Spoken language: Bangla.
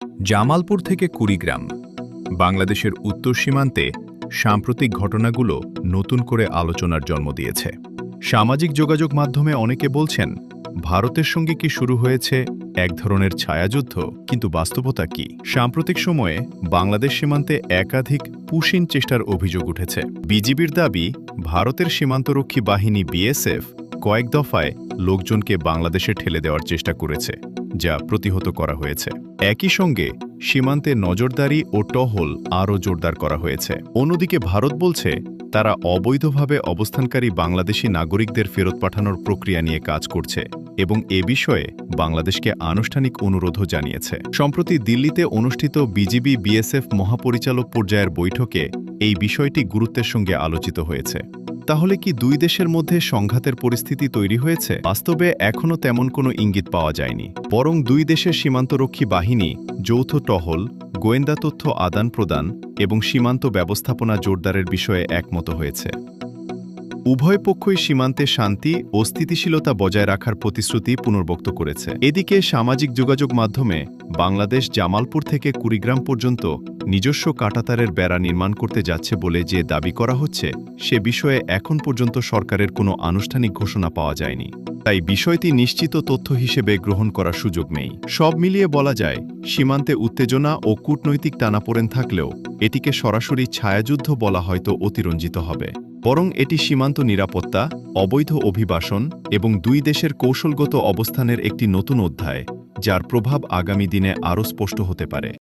জামালপুর থেকে কুড়িগ্রাম, বাংলাদেশের উত্তর সীমান্তে সাম্প্রতিক ঘটনাগুলো নতুন করে আলোচনার জন্ম দিয়েছে। সামাজিক যোগাযোগ মাধ্যমে অনেকে বলছেন, ভারতের সঙ্গে কি শুরু হয়েছে এক ধরনের ছায়াযুদ্ধ? কিন্তু বাস্তবতা কি? সাম্প্রতিক সময়ে বাংলাদেশ সীমান্তে একাধিক পুশিন চেষ্টার অভিযোগ উঠেছে। বিজিবির দাবি, ভারতের সীমান্তরক্ষী বাহিনী বিএসএফ কয়েক দফায় লোকজনকে বাংলাদেশে ঠেলে দেওয়ার চেষ্টা করেছে, যা প্রতিহত করা হয়েছে। একই সঙ্গে সীমান্তে নজরদারি ও টহল আরও জোরদার করা হয়েছে। অন্যদিকে ভারত বলছে, তারা অবৈধভাবে অবস্থানকারী বাংলাদেশি নাগরিকদের ফেরত পাঠানোর প্রক্রিয়া নিয়ে কাজ করছে এবং এ বিষয়ে বাংলাদেশকে আনুষ্ঠানিক অনুরোধও জানিয়েছে। সম্প্রতি দিল্লিতে অনুষ্ঠিত বিজিবি বিএসএফ মহাপরিচালক পর্যায়ের বৈঠকে এই বিষয়টি গুরুত্বের সঙ্গে আলোচিত হয়েছে। তাহলে কি দুই দেশের মধ্যে সংঘাতের পরিস্থিতি তৈরি হয়েছে? বাস্তবে এখনও তেমন কোনো ইঙ্গিত পাওয়া যায়নি, বরং দুই দেশের সীমান্তরক্ষী বাহিনী যৌথ টহল, গোয়েন্দা তথ্য আদান প্রদান এবং সীমান্ত ব্যবস্থাপনা জোরদারের বিষয়ে একমত হয়েছে। উভয় পক্ষই সীমান্তে শান্তি ও স্থিতিশীলতা বজায় রাখার প্রতিশ্রুতি পুনর্ব্যক্ত করেছে। এদিকে সামাজিক যোগাযোগ মাধ্যমে বাংলাদেশ জামালপুর থেকে কুড়িগ্রাম পর্যন্ত নিজস্ব কাঁটাতারের বেড়া নির্মাণ করতে যাচ্ছে বলে যে দাবি করা হচ্ছে, সে বিষয়ে এখন পর্যন্ত সরকারের কোনো আনুষ্ঠানিক ঘোষণা পাওয়া যায়নি। তাই বিষয়টি নিশ্চিত তথ্য হিসেবে গ্রহণ করার সুযোগ নেই। সব মিলিয়ে বলা যায়, সীমান্তে উত্তেজনা ও কূটনৈতিক টানাপোড়েন থাকলেও এটিকে সরাসরি ছায়াযুদ্ধ বলা হয়তো অতিরঞ্জিত হবে। বরং এটি সীমান্ত নিরাপত্তা, অবৈধ অভিবাসন এবং দুই দেশের কৌশলগত অবস্থানের একটি নতুন অধ্যায়, যার প্রভাব আগামী দিনে আরও স্পষ্ট হতে পারে।